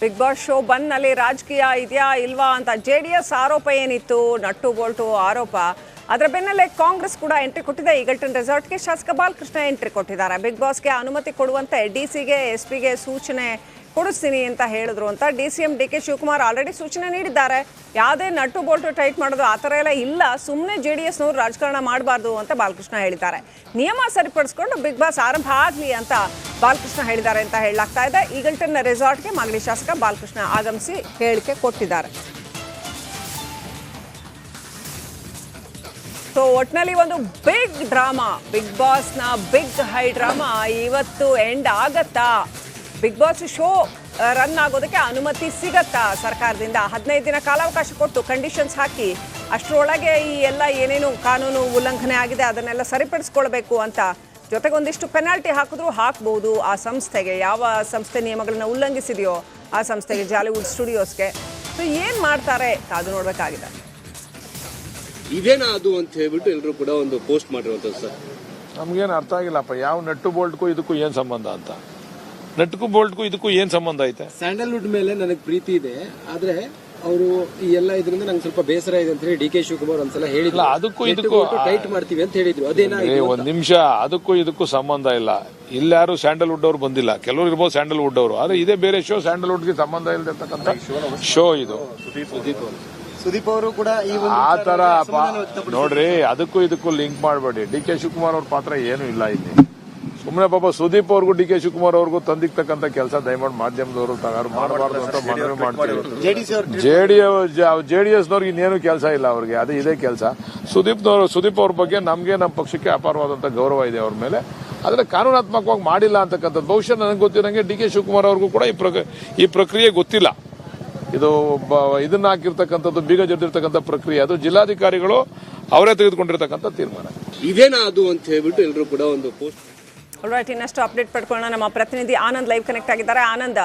Big Boss show ಬಂದ್ನಲ್ಲಿ ರಾಜಕೀಯ ಇದೆಯಾ ಇಲ್ವಾ ಅಂತ ಜೆಡಿಎಸ್ ಆರೋಪ ಏನಿತ್ತು, ನಟ್ಟು ಬೋಲ್ಟು ಆರೋಪ. ಅದರ ಬೆನ್ನಲ್ಲೇ ಕಾಂಗ್ರೆಸ್ ಕೂಡ ಎಂಟ್ರಿ ಕೊಟ್ಟಿದೆ. ಈಗಲ್ಟನ್ ರೆಸಾರ್ಟ್ಗೆ ಶಾಸಕ ಬಾಲಕೃಷ್ಣ ಎಂಟ್ರಿ ಕೊಟ್ಟಿದ್ದಾರೆ. ಬಿಗ್ ಬಾಸ್ಗೆ ಅನುಮತಿ ಕೊಡುವಂತೆ ಡಿಸಿಗೆ ಎಸ್ಪಿಗೆ ಸೂಚನೆ ಕೊಡಿಸ್ತೀನಿ ಅಂತ ಹೇಳಿದ್ರು ಅಂತ ಡಿಸಿಎಂ ಡಿಕೆ ಶಿವಕುಮಾರ್ ಆಲ್ರೆಡಿ ಸೂಚನೆ ನೀಡಿದ್ದಾರೆ. ಯಾವುದೇ ನಟ್ಟು ಬೋಲ್ಟು ಟೈಟ್ ಮಾಡೋದು ಆ ಥರ ಎಲ್ಲ ಇಲ್ಲ, ಸುಮ್ಮನೆ ಜೆಡಿಎಸ್ನವರು ರಾಜಕಾರಣ ಮಾಡಬಾರ್ದು ಅಂತ ಬಾಲಕೃಷ್ಣ ಹೇಳಿದ್ದಾರೆ. ನಿಯಮ ಸರಿಪಡಿಸ್ಕೊಂಡು ಬಿಗ್ ಬಾಸ್ ಆರಂಭ ಆಗಲಿ ಅಂತ ಬಾಲಕೃಷ್ಣ ಹೇಳಿದ್ದಾರೆ ಅಂತ ಹೇಳಲಾಗ್ತಾ ಇದೆ. ಈಗಲ್ಟನ್ ರೆಸಾರ್ಟ್ಗೆ ಮಾಗಡಿ ಶಾಸಕ ಬಾಲಕೃಷ್ಣ ಆಗಮಿಸಿ ಹೇಳಿಕೆ ಕೊಟ್ಟಿದ್ದಾರೆ. ಸೊ ಒಟ್ಟಿನಲ್ಲಿ ಒಂದು ಬಿಗ್ ಡ್ರಾಮಾ, ಬಿಗ್ ಬಾಸ್ನ ಬಿಗ್ ಹೈ ಡ್ರಾಮಾ ಇವತ್ತು ಎಂಡ್ ಆಗತ್ತಾ? ಬಿಗ್ ಬಾಸ್ ಶೋ ರನ್ ಆಗೋದಕ್ಕೆ ಅನುಮತಿ ಸಿಗತ್ತಾ ಸರ್ಕಾರದಿಂದ? 15 ದಿನ ಕಾಲಾವಕಾಶ ಕೊಟ್ಟು ಕಂಡೀಷನ್ಸ್ ಹಾಕಿ ಅಷ್ಟರೊಳಗೆ ಈ ಎಲ್ಲ ಏನೇನು ಕಾನೂನು ಉಲ್ಲಂಘನೆ ಆಗಿದೆ ಅದನ್ನೆಲ್ಲ ಸರಿಪಡಿಸ್ಕೊಳ್ಬೇಕು ಅಂತ, ಜೊತೆಗೆ ಒಂದಿಷ್ಟು ಪೆನಾಲ್ಟಿ ಹಾಕ್ಬೋದು ಆ ಸಂಸ್ಥೆಗೆ, ಯಾವ ಸಂಸ್ಥೆ ನಿಯಮಗಳನ್ನ ಉಲ್ಲಂಘಿಸಿದೆಯೋ ಆ ಸಂಸ್ಥೆಗೆ, ಜಾಲಿವುಡ್ ಸ್ಟುಡಿಯೋಸ್ಗೆ. ಸೊ ಏನು ಮಾಡ್ತಾರೆ ಕಾದು ನೋಡಬೇಕಾಗಿದೆ. ಇದೇನಾ ಅದು ಅಂತ ಹೇಳ್ಬಿಟ್ಟು ಎಲ್ಲರೂ ಕೂಡ ಒಂದು ಪೋಸ್ಟ್ ಮಾಡಿರುವಂಥದ್ದು ಸರ್. ನಮ್ಗೇನು ಅರ್ಥ ಆಗಿಲ್ಲಪ್ಪ, ಯಾವ ನಟ್ಟು ಬೋಲ್ಟ್ಗೂ ಇದಕ್ಕೂ ಏನು ಸಂಬಂಧ ಅಂತ. ನಟ್ಗೂ ಬೋಲ್ಟ್ಗೂ ಇದಕ್ಕೂ ಏನು ಸಂಬಂಧ ಐತೆ? ಸ್ಯಾಂಡಲ್ವುಡ್ ಮೇಲೆ ನನಗೆ ಪ್ರೀತಿ ಇದೆ, ಆದ್ರೆ ಅವರು ಈ ಎಲ್ಲ ಇದರಿಂದ ನಂಗೆ ಸ್ವಲ್ಪ ಬೇಸರ ಇದೆ ಅಂತ ಹೇಳಿ ಡಿಕೆ ಶಿವಕುಮಾರ್ ಒಂದ್ಸಲ ಹೇಳಿಲ್ಲ. ಅದಕ್ಕೂ ಇದಕ್ಕೂ ಟೈಟ್ ಮಾಡ್ತೀವಿ ಅಂತ ಹೇಳಿದ್ರು. ಅದೇನಾಗಿದೆ? ಒಂದ್ ನಿಮಿಷ, ಅದಕ್ಕೂ ಇದಕ್ಕೂ ಸಂಬಂಧ ಇಲ್ಲ. ಇಲ್ಲಾರು ಸ್ಯಾಂಡಲ್ವುಡ್ ಅವ್ರು ಬಂದಿಲ್ಲ, ಕೆಲವರು ಇರ್ಬೋದು ಸ್ಯಾಂಡಲ್ವುಡ್ ಅವರು, ಆದ್ರೆ ಇದೇ ಬೇರೆ ಶೋ. ಸ್ಯಾಂಡಲ್ವುಡ್ಗೆ ಸಂಬಂಧ ಇಲ್ದಿರ್ತಕ್ಕಂಥ ಶೋ ಇದು. ಸುದೀಪ್ ಅವರು ಕೂಡ ಆ ತರ ನೋಡ್ರಿ, ಅದಕ್ಕೂ ಇದಕ್ಕೂ ಲಿಂಕ್ ಮಾಡಬೇಡಿ. ಡಿಕೆ ಶಿವಕುಮಾರ್ ಅವ್ರ ಪಾತ್ರ ಏನು ಇಲ್ಲ ಇಲ್ಲಿ. ಸುಮ್ಮನೆ ಪಾಪ ಸುದೀಪ್ ಅವ್ರಿಗೂ ಡಿಕೆ ಶಿವಕುಮಾರ್ ಅವ್ರಿಗೂ ತಂದಿರ್ತಕ್ಕಂಥ ಕೆಲಸ ದಯಮಾಡಿ ಮಾಧ್ಯಮದವರು ಮಾಡಬಾರ್ದು ಅಂತ ಮನವಿ ಮಾಡ್ತೀವಿ. ಜೆಡಿಎಸ್ ನವ್ರಿಗೆ ಇನ್ನೇನು ಕೆಲಸ ಇಲ್ಲ ಅವ್ರಿಗೆ, ಅದೇ ಇದೇ ಕೆಲಸ. ಸುದೀಪ್ ಅವ್ರ ಬಗ್ಗೆ ನಮ್ಗೆ ನಮ್ಮ ಪಕ್ಷಕ್ಕೆ ಅಪಾರವಾದಂತ ಗೌರವ ಇದೆ ಅವ್ರ ಮೇಲೆ. ಆದ್ರೆ ಕಾನೂನಾತ್ಮಕವಾಗಿ ಮಾಡಿಲ್ಲ ಅಂತಕ್ಕಂಥದ್ದು ಬಹುಶಃ ನನಗೆ ಗೊತ್ತಿರಂಗೆ ಡಿಕೆ ಶಿವಕುಮಾರ್ ಅವ್ರಿಗೂ ಕೂಡ ಈ ಪ್ರಕ್ರಿಯೆ ಗೊತ್ತಿಲ್ಲ. ಇದು ಇದನ್ನ ಹಾಕಿರ್ತಕ್ಕಂಥದ್ದು, ಬೀಗ ಜಡಿದಿರ್ತಕ್ಕಂಥ ಪ್ರಕ್ರಿಯೆ, ಅದು ಜಿಲ್ಲಾಧಿಕಾರಿಗಳು ಅವರೇ ತೆಗೆದುಕೊಂಡಿರ್ತಕ್ಕಂಥ ತೀರ್ಮಾನ. ಇದೇನಾ ಅದು ಅಂತ ಹೇಳ್ಬಿಟ್ಟು ಎಲ್ಲರೂ ಕೂಡ ಒಂದು ಪೋಸ್ಟ್. ಆಲ್ರೈಟ್, ಇನ್ನಷ್ಟು ಅಪ್ಡೇಟ್ ಪಡ್ಕೊಳ್ಳೋಣ. ನಮ್ಮ ಪ್ರತಿನಿಧಿ ಆನಂದ್ ಲೈವ್ ಕನೆಕ್ಟ್ ಆಗಿದ್ದಾರೆ. Anand,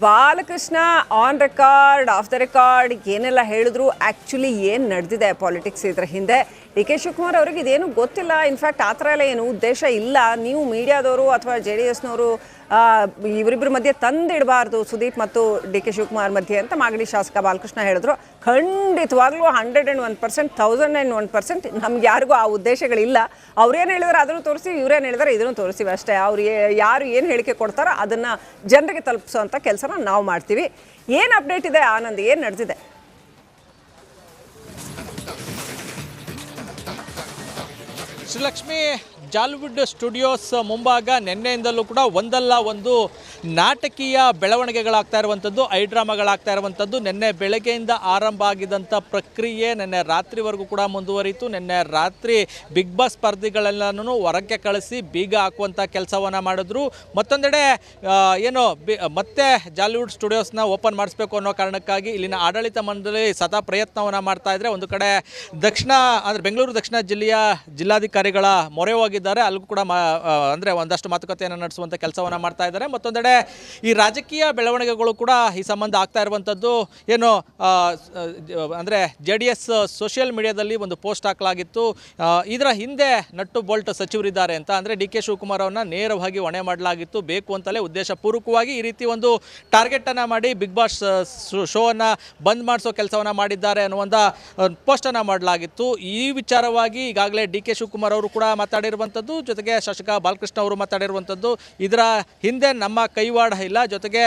Balakrishna on record, of the record ಏನೆಲ್ಲ ಹೇಳಿದ್ರು, ಆಕ್ಚುಲಿ ಏನು ನಡೆದಿದೆ ಪಾಲಿಟಿಕ್ಸ್ ಇದ್ರ ಹಿಂದೆ? ಡಿ ಕೆ ಶಿವಕುಮಾರ್ ಅವ್ರಿಗೆ ಇದೇನು ಗೊತ್ತಿಲ್ಲ, ಇನ್ಫ್ಯಾಕ್ಟ್ ಆ ಥರ ಎಲ್ಲ ಏನು ಉದ್ದೇಶ ಇಲ್ಲ, ನೀವು ಮೀಡಿಯಾದವರು ಅಥವಾ JDSನವರು ಇವರಿಬ್ಬರ ಮಧ್ಯೆ ತಂದಿಡಬಾರ್ದು ಸುದೀಪ್ ಮತ್ತು ಡಿ ಕೆ ಶಿವಕುಮಾರ್ ಮಧ್ಯೆ ಅಂತ ಮಾಗಡಿ ಶಾಸಕ ಬಾಲಕೃಷ್ಣ ಹೇಳಿದ್ರು. ಖಂಡಿತವಾಗ್ಲೂ 101%, 1001% ನಮ್ಗೆ ಯಾರಿಗೂ ಆ ಉದ್ದೇಶಗಳಿಲ್ಲ. ಅವ್ರೇನು ಹೇಳಿದಾರೆ ಅದನ್ನು ತೋರಿಸಿ, ಇವ್ರೇನು ಹೇಳಿದಾರೆ ಇದನ್ನು ತೋರಿಸ್ತೀವಿ ಅಷ್ಟೇ. ಅವ್ರು ಯಾರು ಏನು ಹೇಳಿಕೆ ಕೊಡ್ತಾರೋ ಅದನ್ನು ಜನರಿಗೆ ತಲುಪಿಸೋಂಥ ಕೆಲಸನ ನಾವು ಮಾಡ್ತೀವಿ. ಏನು ಅಪ್ಡೇಟ್ ಇದೆ ಆನಂದ್, ಏನು ನಡೆದಿದೆ? ಶ್ರೀಲಕ್ಷ್ಮಿ, ಜಾಲಿವುಡ್ ಸ್ಟುಡಿಯೋಸ್ ಮುಂಭಾಗ ನಿನ್ನೆಯಿಂದಲೂ ಕೂಡ ಒಂದಲ್ಲ ಒಂದು ನಾಟಕೀಯ ಬೆಳವಣಿಗೆಗಳಾಗ್ತಾ ಇರುವಂಥದ್ದು, ಐಡ್ರಾಮಾಗಳಾಗ್ತಾ ಇರುವಂಥದ್ದು. ನಿನ್ನೆ ಬೆಳಗ್ಗೆಯಿಂದ ಆರಂಭ ಆಗಿದ್ದಂಥ ಪ್ರಕ್ರಿಯೆ ನಿನ್ನೆ ರಾತ್ರಿವರೆಗೂ ಕೂಡ ಮುಂದುವರಿಯಿತು. ನಿನ್ನೆ ರಾತ್ರಿ ಬಿಗ್ ಬಾಸ್ ಸ್ಪರ್ಧಿಗಳೆಲ್ಲನೂ ಹೊರಗೆ ಕಳಿಸಿ ಬೀಗ ಹಾಕುವಂಥ ಕೆಲಸವನ್ನು ಮಾಡಿದ್ರು. ಮತ್ತೊಂದೆಡೆ ಏನು ಮತ್ತೆ ಜಾಲಿವುಡ್ ಸ್ಟುಡಿಯೋಸ್ನ ಓಪನ್ ಮಾಡಿಸ್ಬೇಕು ಅನ್ನೋ ಕಾರಣಕ್ಕಾಗಿ ಇಲ್ಲಿನ ಆಡಳಿತ ಮಂಡಳಿ ಸದಾ ಪ್ರಯತ್ನವನ್ನು ಮಾಡ್ತಾ ಇದ್ರೆ, ಒಂದು ಕಡೆ ಬೆಂಗಳೂರು ದಕ್ಷಿಣ ಜಿಲ್ಲೆಯ ಜಿಲ್ಲಾಧಿಕಾರಿಗಳ ಮೊರೆ ಹೋಗಿದ್ದಾರೆ, ಅಲ್ಲಿಗೂ ಕೂಡ ಅಂದರೆ ಒಂದಷ್ಟು ಮಾತುಕತೆಯನ್ನು ನಡೆಸುವಂಥ ಕೆಲಸವನ್ನು ಮಾಡ್ತಾ ಇದ್ದಾರೆ. ಮತ್ತೊಂದೆಡೆ ಈ ರಾಜಕೀಯ ಬೆಳವಣಿಗೆಗಳು ಕೂಡ ಈ ಸಂಬಂಧ ಆಗ್ತಾ ಇರುವಂಥದ್ದು. ಏನು ಅಂದರೆ JDS ಸೋಷಿಯಲ್ ಮೀಡಿಯಾದಲ್ಲಿ ಒಂದು ಪೋಸ್ಟ್ ಹಾಕಲಾಗಿತ್ತು, ಇದರ ಹಿಂದೆ ನಟ್ಟು ಬೋಲ್ಟ್ ಸಚಿವರಿದ್ದಾರೆ ಅಂತ. ಅಂದರೆ ಡಿ ಕೆ ಶಿವಕುಮಾರ್ ಅವರನ್ನ ನೇರವಾಗಿ ಹೊಣೆ ಮಾಡಲಾಗಿತ್ತು, ಬೇಕು ಅಂತಲೇ ಉದ್ದೇಶಪೂರ್ವಕವಾಗಿ ಈ ರೀತಿ ಒಂದು ಟಾರ್ಗೆಟನ್ನು ಮಾಡಿ ಬಿಗ್ ಬಾಸ್ ಶೋವನ್ನು ಬಂದ್ ಮಾಡಿಸೋ ಕೆಲಸವನ್ನು ಮಾಡಿದ್ದಾರೆ ಅನ್ನುವಂಥ ಪೋಸ್ಟನ್ನು ಮಾಡಲಾಗಿತ್ತು. ಈ ವಿಚಾರವಾಗಿ ಈಗಾಗಲೇ ಡಿ ಕೆ ಶಿವಕುಮಾರ್ ಅವರು ಕೂಡ ಮಾತಾಡಿರುವಂಥದ್ದು, ಜೊತೆಗೆ ಶಾಸಕ ಬಾಲಕೃಷ್ಣ ಅವರು ಮಾತಾಡಿರುವಂಥದ್ದು. ಇದರ ಹಿಂದೆ ನಮ್ಮ ಕೈವಾಡ ಇಲ್ಲ, ಜೊತೆಗೆ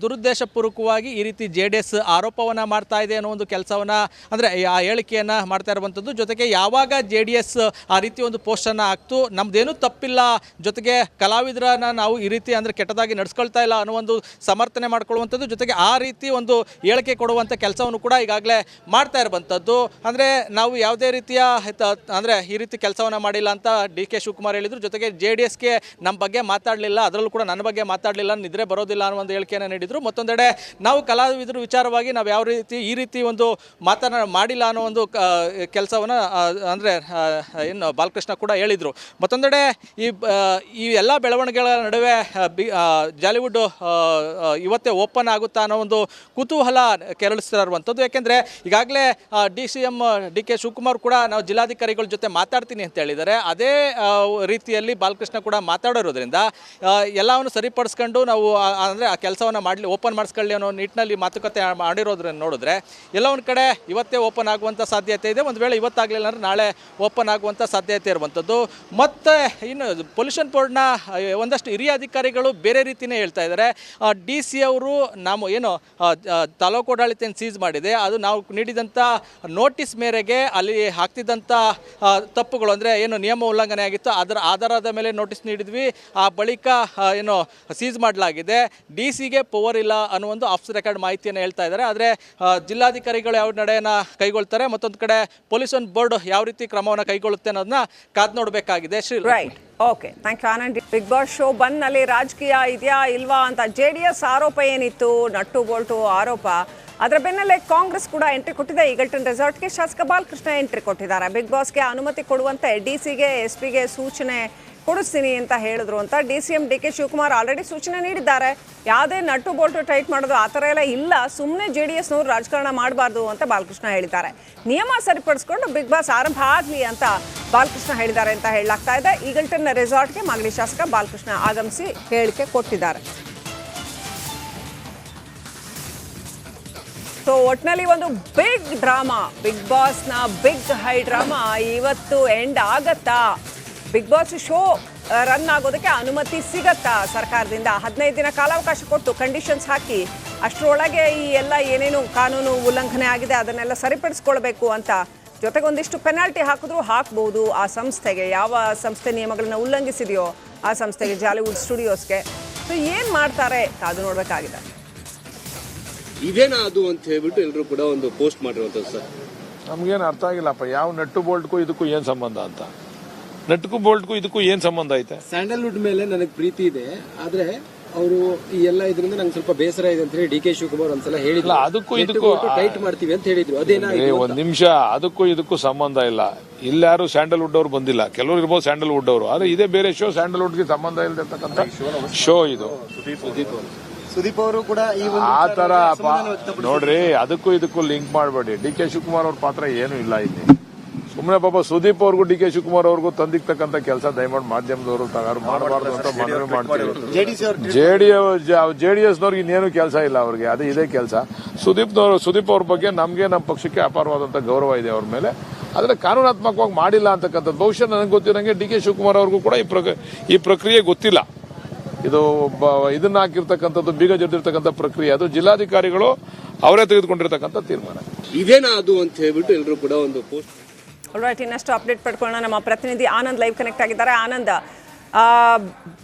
ದುರುದ್ದೇಶಪೂರ್ವಕವಾಗಿ ಈ ರೀತಿ JDS ಆರೋಪವನ್ನು ಮಾಡ್ತಾ ಇದೆ ಅನ್ನೋ ಒಂದು ಕೆಲಸವನ್ನು, ಅಂದರೆ ಆ ಹೇಳಿಕೆಯನ್ನು ಮಾಡ್ತಾ ಇರುವಂಥದ್ದು. ಜೊತೆಗೆ ಯಾವಾಗ JDS ಆ ರೀತಿ ಒಂದು ಪೋಸ್ಟನ್ನು ಹಾಕ್ತು, ನಮ್ದೇನೂ ತಪ್ಪಿಲ್ಲ, ಜೊತೆಗೆ ಕಲಾವಿದರನ್ನ ನಾವು ಈ ರೀತಿ ಅಂದರೆ ಕೆಟ್ಟದಾಗಿ ನಡೆಸ್ಕೊಳ್ತಾ ಇಲ್ಲ ಅನ್ನೋ ಒಂದು ಸಮರ್ಥನೆ ಮಾಡ್ಕೊಳ್ಳುವಂಥದ್ದು, ಜೊತೆಗೆ ಆ ರೀತಿ ಒಂದು ಹೇಳಿಕೆ ಕೊಡುವಂಥ ಕೆಲಸವನ್ನು ಕೂಡ ಈಗಾಗಲೇ ಮಾಡ್ತಾ ಇರುವಂಥದ್ದು. ಅಂದರೆ ನಾವು ಯಾವುದೇ ರೀತಿಯ ಅಂದರೆ ಈ ರೀತಿ ಕೆಲಸವನ್ನು ಮಾಡಿಲ್ಲ ಅಂತ ಡಿ ಕೆ ಶಿವಕುಮಾರ್ ಹೇಳಿದರು. ಜೊತೆಗೆ JDSಗೆ ನಮ್ಮ ಬಗ್ಗೆ ಮಾತಾಡಲಿಲ್ಲ, ಅದರಲ್ಲೂ ಕೂಡ ನನ್ನ ಬಗ್ಗೆ ಮಾತಾಡಲಿಲ್ಲ, ನಿದ್ರೆ ಬರೋದಿಲ್ಲ ಅನ್ನೋ ಒಂದು ಹೇಳಿಕೆಯನ್ನು ನೀಡಿದರು. ಮತ್ತೊಂದೆಡೆ ನಾವು ಕಲಾವಿದರು ವಿಚಾರವಾಗಿ ನಾವು ಯಾವ ರೀತಿ ಈ ರೀತಿ ಒಂದು ಮಾಡಿಲ್ಲ ಅನ್ನೋ ಒಂದು ಕೆಲಸವನ್ನು ಅಂದರೆ ಏನು ಬಾಲಕೃಷ್ಣ ಕೂಡ ಹೇಳಿದರು. ಮತ್ತೊಂದೆಡೆ ಈ ಎಲ್ಲ ಬೆಳವಣಿಗೆಗಳ ನಡುವೆ ಜಾಲಿವುಡ್ ಇವತ್ತೇ ಓಪನ್ ಆಗುತ್ತಾ ಅನ್ನೋ ಒಂದು ಕುತೂಹಲ ಕೆರಳಿಸ್ತಾ ಇರುವಂಥದ್ದು. ಯಾಕೆಂದರೆ ಈಗಾಗಲೇ DCM ಡಿ ಕೆ ಶಿವಕುಮಾರ್ ಕೂಡ ನಾವು ಜಿಲ್ಲಾಧಿಕಾರಿಗಳ ಜೊತೆ ಮಾತಾಡ್ತೀನಿ ಅಂತ ಹೇಳಿದ್ದಾರೆ. ಅದೇ ರೀತಿಯಲ್ಲಿ ಬಾಲಕೃಷ್ಣ ಕೂಡ ಮಾತಾಡೋದ್ರಿಂದ ಎಲ್ಲವನ್ನು ಸರಿಪಡಿಸ್ಕೊಂಡು ನಾವು ಅಂದರೆ ಆ ಕೆಲಸವನ್ನು ಓಪನ್ ಮಾಡಿಸ್ಕೊಳ್ಳಿ ಅನ್ನೋ ನಿಟ್ಟಿನಲ್ಲಿ ಮಾತುಕತೆ ಮಾಡಿರೋದ್ರಿಂದ ನೋಡಿದ್ರೆ ಎಲ್ಲ ಒಂದು ಕಡೆ ಇವತ್ತೇ ಓಪನ್ ಆಗುವಂಥ ಸಾಧ್ಯತೆ ಇದೆ. ಒಂದು ವೇಳೆ ಇವತ್ತಾಗಲಿಲ್ಲ ಅಂದರೆ ನಾಳೆ ಓಪನ್ ಆಗುವಂಥ ಸಾಧ್ಯತೆ ಇರುವಂಥದ್ದು. ಮತ್ತು ಇನ್ನು ಪೊಲ್ಯೂಷನ್ ಬೋರ್ಡ್ನ ಒಂದಷ್ಟು ಹಿರಿಯ ಅಧಿಕಾರಿಗಳು ಬೇರೆ ರೀತಿಯೇ ಹೇಳ್ತಾ ಇದ್ದಾರೆ. DC ಅವರು ನಾವು ಏನು ತಾಲೂಕು ಆಡಳಿತ ಸೀಸ್ ಮಾಡಿದೆ, ಅದು ನಾವು ನೀಡಿದಂಥ ನೋಟಿಸ್ ಮೇರೆಗೆ ಅಲ್ಲಿ ಹಾಕ್ತಿದ್ದಂಥ ತಪ್ಪುಗಳು ಅಂದರೆ ಏನು ನಿಯಮ ಉಲ್ಲಂಘನೆ ಆಗಿತ್ತು ಅದರ ಆಧಾರದ ಮೇಲೆ ನೋಟಿಸ್ ನೀಡಿದ್ವಿ. ಆ ಬಳಿಕ ಏನು ಸೀಸ್ ಮಾಡಲಾಗಿದೆ. DC-ಗೆ ಪವರ್ ಇಲ್ಲ ಅನ್ನೋ ಒಂದು ಆಫ್ ರೆಕಾರ್ಡ್ ಮಾಹಿತಿಯನ್ನು ಹೇಳ್ತಾ ಇದ್ದಾರೆ. ಆದರೆ ಜಿಲ್ಲಾಧಿಕಾರಿಗಳು ಯಾವ ನಡೆಯನ್ನು ಕೈಗೊಳ್ತಾರೆ, ಮತ್ತೊಂದು ಕಡೆ ಪೊಲ್ಯೂಷನ್ ಬೋರ್ಡ್ ಯಾವ ರೀತಿ ಕ್ರಮವನ್ನು ಕೈಗೊಳ್ಳುತ್ತೆ ಅನ್ನೋದನ್ನ ಕಾದು ನೋಡಬೇಕಾಗಿದೆ. Right, okay, thank you Anand. Bigg Boss show ಬಂದ್ನಲ್ಲಿ ರಾಜಕೀಯ ಇದೆಯಾ ಇಲ್ವಾ ಅಂತ JDS ಆರೋಪ ಏನಿತ್ತು, ನಟ್ಟು ಬೋಲ್ಟು ಆರೋಪ, ಅದರ ಬೆನ್ನಲ್ಲೇ ಕಾಂಗ್ರೆಸ್ ಕೂಡ ಎಂಟ್ರಿ ಕೊಟ್ಟಿದೆ. ಈಗಲ್ಟನ್ ರೆಸಾರ್ಟ್ಗೆ ಶಾಸಕ ಬಾಲಕೃಷ್ಣ ಎಂಟ್ರಿ ಕೊಟ್ಟಿದ್ದಾರೆ. ಬಿಗ್ ಬಾಸ್ಗೆ ಅನುಮತಿ ಕೊಡುವಂತೆ DC-ಗೆ SP-ಗೆ ಸೂಚನೆ ಕೊಡಿಸ್ತೀನಿ ಅಂತ ಹೇಳಿದ್ರು ಅಂತ DCM DK ಶಿವಕುಮಾರ್ ಆಲ್ರೆಡಿ ಸೂಚನೆ ನೀಡಿದ್ದಾರೆ. ಯಾವುದೇ ನಟ್ಟು ಬೋಲ್ಟು ಟೈಟ್ ಮಾಡೋದು ಆ ಥರ ಎಲ್ಲ ಇಲ್ಲ, ಸುಮ್ಮನೆ JDS-ನವರು ರಾಜಕಾರಣ ಮಾಡಬಾರ್ದು ಅಂತ ಬಾಲಕೃಷ್ಣ ಹೇಳಿದ್ದಾರೆ. ನಿಯಮ ಸರಿಪಡಿಸ್ಕೊಂಡು ಬಿಗ್ ಬಾಸ್ ಆರಂಭ ಆಗಲಿ ಅಂತ ಬಾಲಕೃಷ್ಣ ಹೇಳಿದ್ದಾರೆ ಅಂತ ಹೇಳಲಾಗ್ತಾ ಇದೆ. ಈಗಲ್ಟನ್ ರೆಸಾರ್ಟ್ಗೆ ಮಾಗಡಿ ಶಾಸಕ ಬಾಲಕೃಷ್ಣ ಆಗಮಿಸಿ ಹೇಳಿಕೆ ಕೊಟ್ಟಿದ್ದಾರೆ. ಸೊ ಒಟ್ಟಿನಲ್ಲಿ ಒಂದು ಬಿಗ್ ಡ್ರಾಮಾ, ಬಿಗ್ ಬಾಸ್ನ ಬಿಗ್ ಹೈ ಡ್ರಾಮಾ ಇವತ್ತು ಎಂಡ್ ಆಗತ್ತಾ? ಬಿಗ್ ಬಾಸ್ ಶೋ ರನ್ ಆಗೋದಕ್ಕೆ ಅನುಮತಿ ಸಿಗತ್ತಾ ಸರ್ಕಾರದಿಂದ? 15 ದಿನ ಕಾಲಾವಕಾಶ ಕೊಟ್ಟು ಕಂಡೀಷನ್ಸ್ ಹಾಕಿ ಅಷ್ಟರೊಳಗೆ ಈ ಎಲ್ಲ ಏನೇನು ಕಾನೂನು ಉಲ್ಲಂಘನೆ ಆಗಿದೆ ಅದನ್ನೆಲ್ಲ ಸರಿಪಡಿಸ್ಕೊಳ್ಬೇಕು ಅಂತ, ಜೊತೆಗೆ ಒಂದಿಷ್ಟು ಪೆನಾಲ್ಟಿ ಹಾಕಿದ್ರು ಹಾಕ್ಬೋದು ಆ ಸಂಸ್ಥೆಗೆ, ಯಾವ ಸಂಸ್ಥೆ ನಿಯಮಗಳನ್ನ ಉಲ್ಲಂಘಿಸಿದೆಯೋ ಆ ಸಂಸ್ಥೆಗೆ, ಜಾಲಿವುಡ್ ಸ್ಟುಡಿಯೋಸ್ಗೆ. ಸೊ ಏನು ಮಾಡ್ತಾರೆ ಕಾದು ನೋಡಬೇಕಾಗಿದೆ. ಇದೇನಾ ಅದು ಅಂತ ಹೇಳ್ಬಿಟ್ಟು ಎಲ್ಲರೂ ಕೂಡ ಒಂದು ಪೋಸ್ಟ್ ಮಾಡಿರುವಂಥದ್ದು ಸರ್. ನಮ್ಗೇನು ಅರ್ಥ ಆಗಿಲ್ಲಪ್ಪ, ಯಾವ ನಟ್ಟು ಬೋಲ್ಟ್ಗೂ ಇದಕ್ಕೂ ಏನು ಸಂಬಂಧ ಅಂತ. ನಟ್ಗೂ ಬೋಲ್ಟ್ಗೂ ಇದಕ್ಕೂ ಏನು ಸಂಬಂಧ ಐತೆ? ಸ್ಯಾಂಡಲ್ವುಡ್ ಮೇಲೆ ನನಗೆ ಪ್ರೀತಿ ಇದೆ, ಆದ್ರೆ ಅವರು ಈ ಎಲ್ಲ ಇದರಿಂದ ನಂಗೆ ಸ್ವಲ್ಪ ಬೇಸರ ಇದೆ ಅಂತ ಹೇಳಿ DK ಶಿವಕುಮಾರ್ ಒಂದ್ಸಲ ಹೇಳಿದ್ರು. ಅದಕ್ಕೂ ಇದಕ್ಕೂ ಟೈಟ್ ಮಾಡ್ತೀವಿ ಅಂತ ಹೇಳಿದ್ರು. ಅದೇನಾಗಿದೆ? ಒಂದ್ ನಿಮಿಷ, ಅದಕ್ಕೂ ಇದಕ್ಕೂ ಸಂಬಂಧ ಇಲ್ಲ. ಇಲ್ಲಾರು ಸ್ಯಾಂಡಲ್ವುಡ್ ಅವ್ರು ಬಂದಿಲ್ಲ, ಕೆಲವರು ಇರ್ಬೋದು ಸ್ಯಾಂಡಲ್ವುಡ್ ಅವರು, ಆದ್ರೆ ಇದೇ ಬೇರೆ ಶೋ. ಸ್ಯಾಂಡಲ್ವುಡ್ಗೆ ಸಂಬಂಧ ಇಲ್ದಿರ್ತಕ್ಕಂಥ ಶೋ ಇದು. ಸುದೀಪ್ ಅವರು ಕೂಡ ಆ ತರ ನೋಡ್ರಿ, ಅದಕ್ಕೂ ಇದಕ್ಕೂ ಲಿಂಕ್ ಮಾಡಬೇಡಿ. DK ಶಿವಕುಮಾರ್ ಅವ್ರ ಪಾತ್ರ ಏನು ಇಲ್ಲ ಇಲ್ಲಿ. ಸುಮ್ಮನೆ ಪಾಪ ಸುದೀಪ್ ಅವ್ರಿಗೂ DK ಶಿವಕುಮಾರ್ ಅವ್ರಿಗೂ ತಂದಿರ್ತಕ್ಕಂಥ ಕೆಲಸ ದಯಮಾಡಿ ಮಾಧ್ಯಮದವರು ಮಾಡಬಾರ್ದು ಅಂತ ಮನವಿ ಮಾಡ್ತೀವಿ. JDS-ನವ್ರಿಗೆ ಇನ್ನೇನು ಕೆಲಸ ಇಲ್ಲ ಅವ್ರಿಗೆ, ಅದು ಇದೇ ಕೆಲಸ. ಸುದೀಪ್ ಅವ್ರ ಬಗ್ಗೆ ನಮ್ಗೆ ನಮ್ಮ ಪಕ್ಷಕ್ಕೆ ಅಪಾರವಾದಂತ ಗೌರವ ಇದೆ ಅವ್ರ ಮೇಲೆ. ಆದ್ರೆ ಕಾನೂನಾತ್ಮಕವಾಗಿ ಮಾಡಿಲ್ಲ ಅಂತಕ್ಕಂಥದ್ದು ಬಹುಶಃ ನನಗೆ ಗೊತ್ತಿರಂಗೆ DK ಶಿವಕುಮಾರ್ ಅವ್ರಿಗೂ ಕೂಡ ಈ ಪ್ರಕ್ರಿಯೆ ಗೊತ್ತಿಲ್ಲ. ಇದು ಇದನ್ನ ಹಾಕಿರ್ತಕ್ಕಂಥದ್ದು, ಬೀಗ ಜಡಿದಿರ್ತಕ್ಕಂಥ ಪ್ರಕ್ರಿಯೆ, ಅದು ಜಿಲ್ಲಾಧಿಕಾರಿಗಳು ಅವರೇ ತೆಗೆದುಕೊಂಡಿರ್ತಕ್ಕಂಥ ತೀರ್ಮಾನ. ಇದೇನಾ ಅದು ಅಂತ ಹೇಳ್ಬಿಟ್ಟು ಎಲ್ಲರೂ ಕೂಡ ಒಂದು ಪೋಸ್ಟ್. ಆಲ್ರೈಟ್, ಇನ್ನಷ್ಟು ಅಪ್ಡೇಟ್ ಪಡ್ಕೊಳ್ಳೋಣ. ನಮ್ಮ ಪ್ರತಿನಿಧಿ ಆನಂದ್ ಲೈವ್ ಕನೆಕ್ಟ್ ಆಗಿದ್ದಾರೆ. Anand,